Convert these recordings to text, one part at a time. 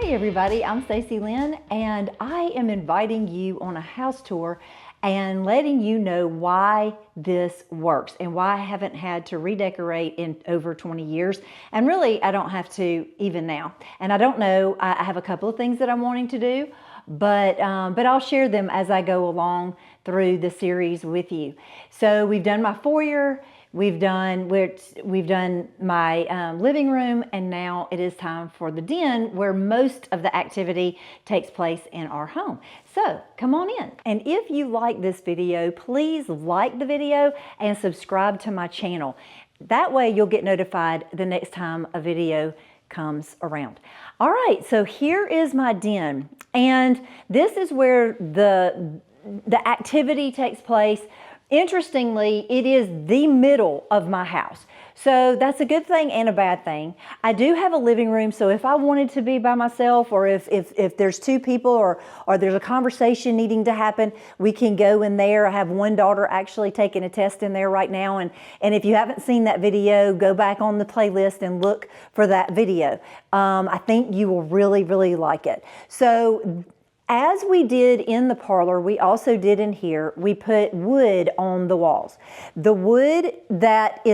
Hey everybody, I'm Stacy Lynn and I am inviting you on a house tour and letting you know why this works and why I haven't had to redecorate in over 20 years. And really, I don't have to even now. And I don't know, I have a couple of things that I'm wanting to do, but I'll share them as I go along through the series with you. So we've done my foyer, we've done my living room, and now it is time for the den where most of the activity takes place in our home. So come on in. And if you like this video, please like the video and subscribe to my channel. That way you'll get notified the next time a video comes around. All right, so here is my den. And this is where the activity takes place. Interestingly, it is the middle of my house. So that's a good thing and a bad thing. I do have a living room, so if I wanted to be by myself, or if there's two people or there's a conversation needing to happen, we can go in there. I have one daughter actually taking a test in there right now, and if you haven't seen that video, go back on the playlist and look for that video. I think you will really, really like it. So as we did in the parlor, we also did in here, we put wood on the walls. The wood that's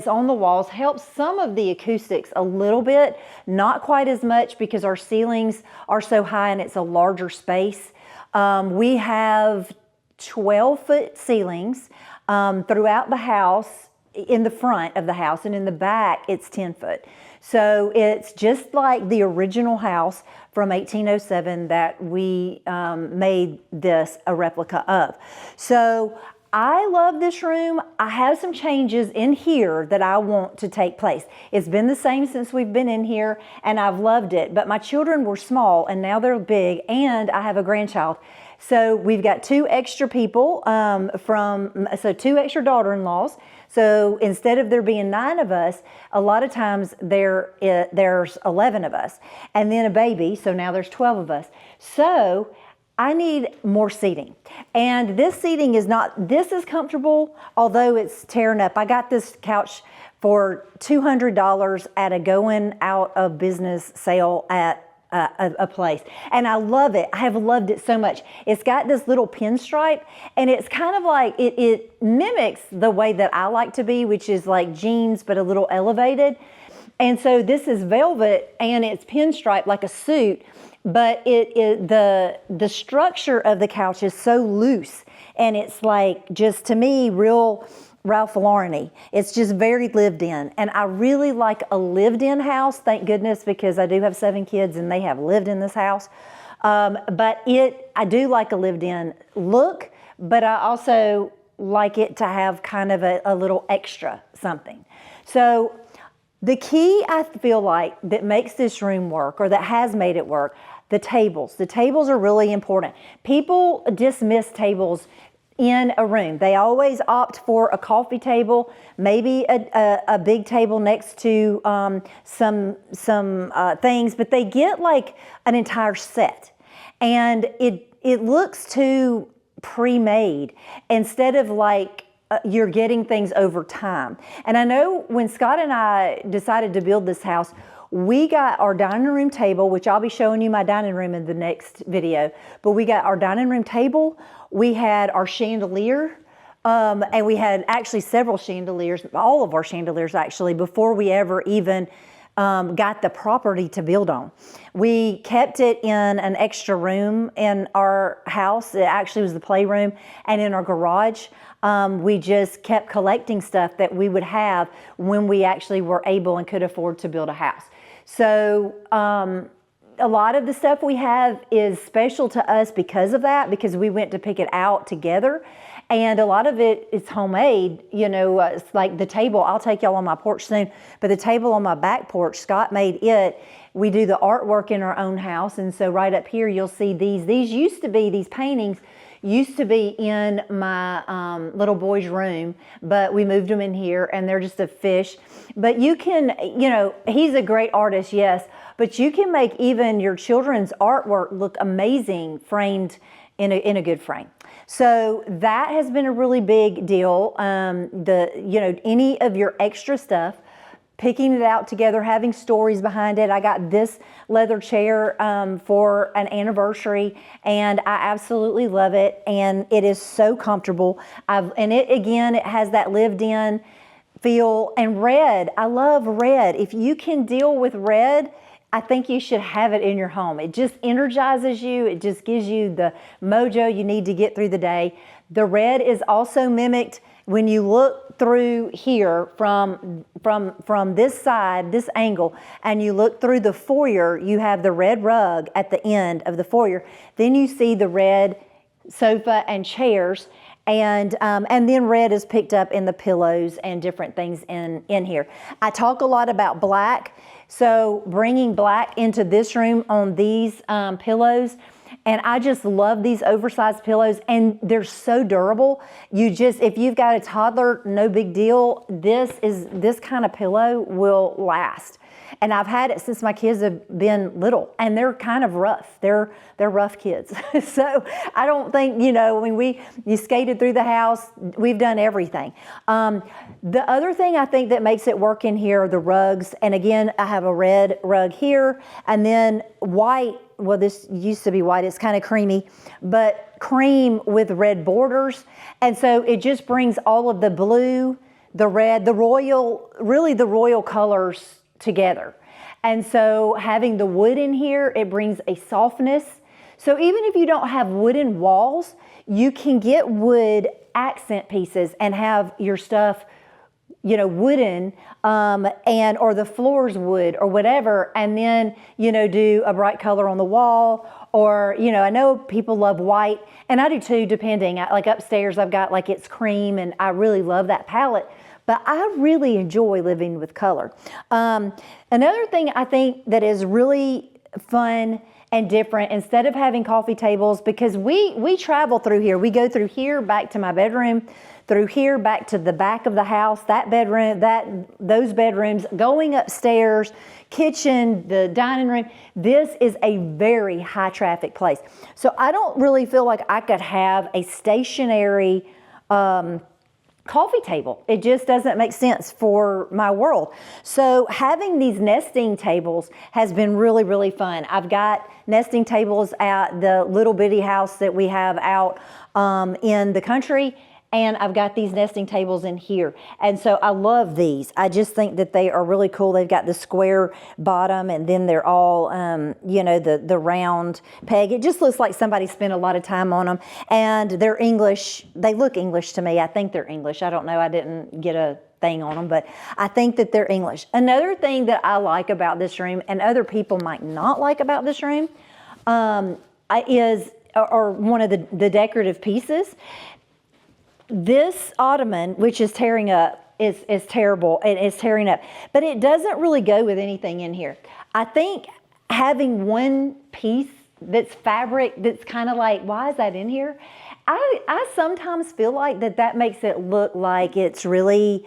on the walls helps some of the acoustics a little bit, not quite as much because our ceilings are so high and it's a larger space. We have 12-foot ceilings throughout the house, in the front of the house, and in the back it's 10 foot. So it's just like the original house from 1807 that we made this a replica of. So I love this room. I have some changes in here that I want to take place. It's been the same since we've been in here and I've loved it, but my children were small and now they're big, and I have a grandchild. So we've got two extra people, two extra daughter-in-laws. So instead of there being 9 of us, a lot of times there's 11 of us, and then a baby, so now there's 12 of us. So I need more seating. And this seating is this is comfortable, although it's tearing up. I got this couch for $200 at a going out of business sale at a place, and I love it. I have loved it so much. It's got this little pinstripe, and it's kind of like it mimics the way that I like to be, which is like jeans but a little elevated. And so this is velvet and it's pinstripe like a suit, but the structure of the couch is so loose, and it's like, just to me, real Ralph Lauren-y. It's just very lived in, and I really like a lived in house, thank goodness, because I do have 7 kids and they have lived in this house. But I do like a lived in look, but I also like it to have kind of a little extra something. So the key, I feel like, that makes this room work, or that has made it work, the tables. The tables are really important. People dismiss tables in a room. They always opt for a coffee table, maybe a big table next to some things, but they get like an entire set, and it looks too pre-made instead of like you're getting things over time. And I know when Scott and I decided to build this house, we got our dining room table, which I'll be showing you my dining room in the next video, but we got our dining room table, we had our chandelier, and we had actually several chandeliers, all of our chandeliers actually, before we ever even got the property to build on. We kept it in an extra room in our house. It actually was the playroom, and in our garage. We just kept collecting stuff that we would have when we actually were able and could afford to build a house. So a lot of the stuff we have is special to us because of that, because we went to pick it out together. And a lot of it is homemade, you know. It's like the table, I'll take y'all on my porch soon, but the table on my back porch, Scott made it. We do the artwork in our own house, and so right up here you'll see these. These paintings used to be in my little boy's room, but we moved them in here, and they're just a fish. But you can, you know, he's a great artist, yes, but you can make even your children's artwork look amazing framed in a good frame. So that has been a really big deal. Any of your extra stuff, picking it out together, having stories behind it. I got this leather chair for an anniversary, and I absolutely love it, and it is so comfortable. And it has that lived-in feel. And red, I love red. If you can deal with red, I think you should have it in your home. It just energizes you. It just gives you the mojo you need to get through the day. The red is also mimicked when you look through here from this side, this angle, and you look through the foyer, you have the red rug at the end of the foyer. Then you see the red sofa and chairs, and then red is picked up in the pillows and different things in here. I talk a lot about black, so bringing black into this room on these pillows. And I just love these oversized pillows, and they're so durable. If you've got a toddler, no big deal. This kind of pillow will last. And I've had it since my kids have been little, and they're kind of rough. They're rough kids. So I don't think, when you skated through the house, we've done everything. The other thing I think that makes it work in here are the rugs. And again, I have a red rug here, and then white. Well, this used to be white, it's kind of creamy, but cream with red borders. And so it just brings all of the blue, the red, the royal colors together. And so having the wood in here, it brings a softness. So even if you don't have wooden walls, you can get wood accent pieces and have your stuff wooden, or the floors wood or whatever, and then, do a bright color on the wall, or, I know people love white, and I do too, depending. Like upstairs, I've got it's cream, and I really love that palette, but I really enjoy living with color. Another thing I think that is really fun and different, instead of having coffee tables, because we travel through here. We go through here back to my bedroom, through here back to the back of the house, that bedroom, those bedrooms, going upstairs, kitchen, the dining room. This is a very high traffic place. So I don't really feel like I could have a stationary coffee table. It just doesn't make sense for my world. So having these nesting tables has been really, really fun. I've got nesting tables at the little bitty house that we have out in the country, and I've got these nesting tables in here. And so I love these. I just think that they are really cool. They've got the square bottom, and then they're all, the round peg. It just looks like somebody spent a lot of time on them. And they're English. They look English to me. I think they're English. I don't know. I didn't get a thing on them, but I think that they're English. Another thing that I like about this room, and other people might not like about this room, is one of the decorative pieces. This ottoman, which is tearing up, is terrible, and it's tearing up, but it doesn't really go with anything in here. I think having one piece that's fabric, that's kind of like, why is that in here? I sometimes feel like that makes it look like it's really,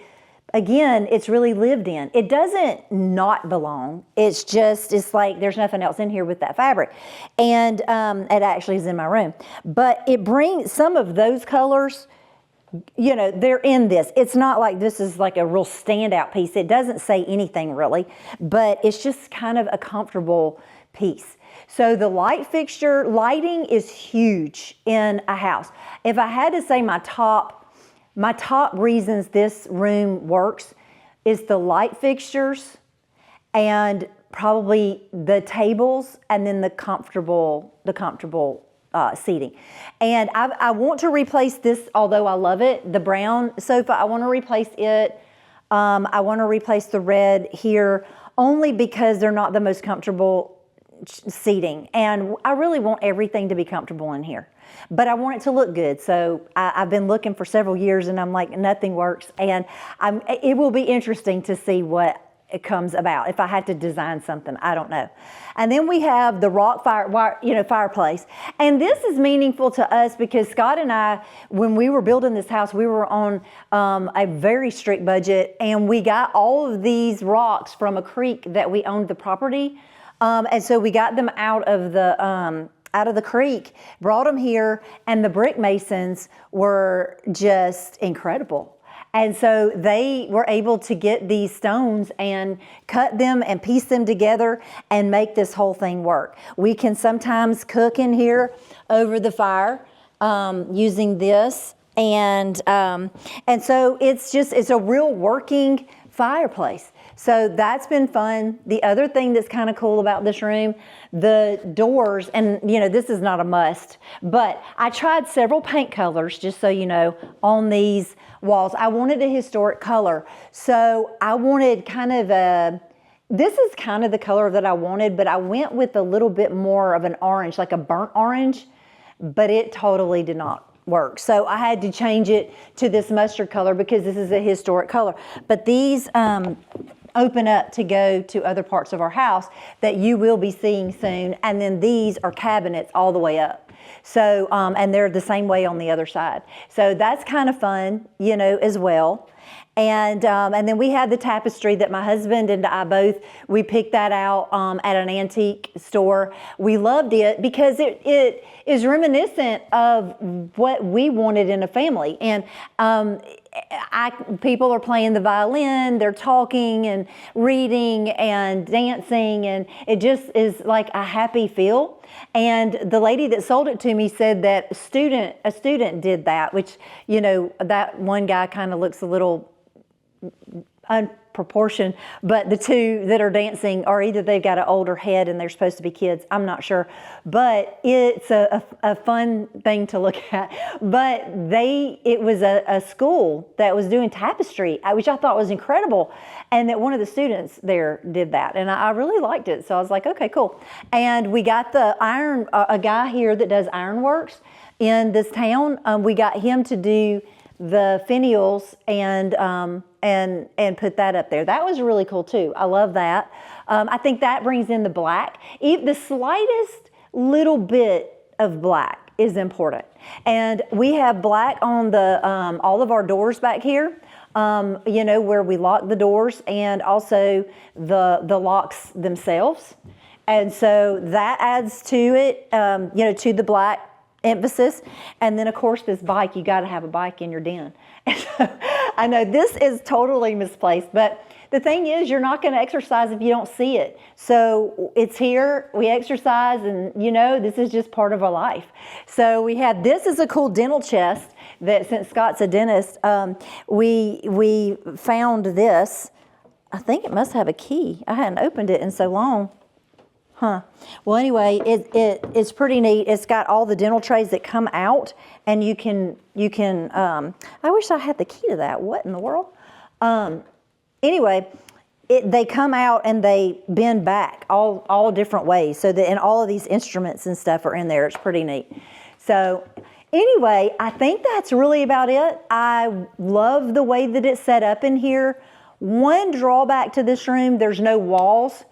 again, it's really lived in. It doesn't not belong. It's like there's nothing else in here with that fabric. And it actually is in my room. But it brings some of those colors, they're in this. It's not like this is like a real standout piece. It doesn't say anything really, but it's just kind of a comfortable piece. So the lighting is huge in a house. If I had to say my top reasons this room works is the light fixtures, and probably the tables, and then the comfortable seating. And I want to replace this, although I love it, the brown sofa. I want to replace it. I want to replace the red here, only because they're not the most comfortable seating. And I really want everything to be comfortable in here, but I want it to look good. So I've been looking for several years, and I'm like, nothing works. And it will be interesting to see what it comes about. If I had to design something, I don't know. And then we have the rock fireplace. And this is meaningful to us because Scott and I, when we were building this house, we were on a very strict budget, and we got all of these rocks from a creek that we owned the property. And so we got them out of the creek, brought them here, and the brick masons were just incredible. And so they were able to get these stones and cut them and piece them together and make this whole thing work. We can sometimes cook in here over the fire using this. And so it's a real working fireplace. So that's been fun. The other thing that's kind of cool about this room, the doors, and this is not a must, but I tried several paint colors, just so you know, on these walls. I wanted a historic color. So I wanted this is kind of the color that I wanted, but I went with a little bit more of an orange, like a burnt orange, but it totally did not work. So I had to change it to this mustard color because this is a historic color. But these open up to go to other parts of our house that you will be seeing soon. And then these are cabinets all the way up. So, and they're the same way on the other side. So that's kind of fun, as well. And then we had the tapestry that my husband and I we picked that out at an antique store. We loved it because it is reminiscent of what we wanted in a family. And people are playing the violin, they're talking and reading and dancing, and it just is like a happy feel. And the lady that sold it to me said that a student did that, which, that one guy kind of looks a little unproportioned, but the two that are dancing are either they've got an older head and they're supposed to be kids. I'm not sure, but it's a fun thing to look at. But it was a school that was doing tapestry, which I thought was incredible, and that one of the students there did that, and I really liked it. So I was like, okay, cool. And we got a guy here that does ironworks in this town. We got him to do the finials and put that up there. That was really cool too. I love that. I think that brings in the black. The slightest little bit of black is important. And we have black on the all of our doors back here, where we lock the doors, and also the locks themselves. And so that adds to it, to the black emphasis. And then of course this bike, you got to have a bike in your den. I know this is totally misplaced, but the thing is, you're not going to exercise if you don't see it. So it's here, we exercise, and this is just part of our life. So this is a cool dental chest that, since Scott's a dentist, we found this. I think it must have a key. I hadn't opened it in so long. Well, anyway, it's pretty neat. It's got all the dental trays that come out, and you can. I wish I had the key to that. What in the world? Anyway, they come out and they bend back all different ways. So and all of these instruments and stuff are in there. It's pretty neat. So anyway, I think that's really about it. I love the way that it's set up in here. One drawback to this room: there's no walls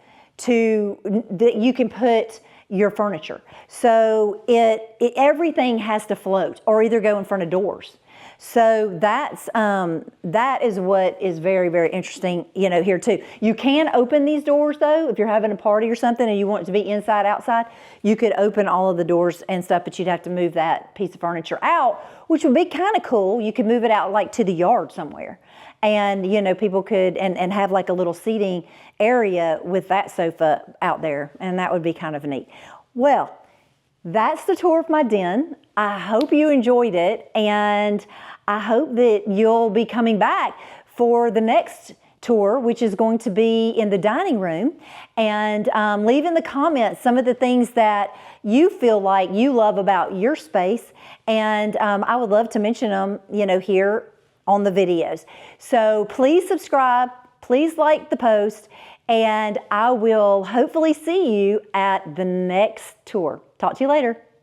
that you can put your furniture. So everything has to float or either go in front of doors. So that is what is very, very interesting, here too. You can open these doors though. If you're having a party or something and you want it to be inside, outside, you could open all of the doors and stuff, but you'd have to move that piece of furniture out, which would be kind of cool. You could move it out like to the yard somewhere. And, people could, and have like a little seating area with that sofa out there. And that would be kind of neat. Well, that's the tour of my den. I hope you enjoyed it. And I hope that you'll be coming back for the next tour, which is going to be in the dining room. And leave in the comments some of the things that you feel like you love about your space. And I would love to mention them, here on the videos. So please subscribe, please like the post, and I will hopefully see you at the next tour. Talk to you later.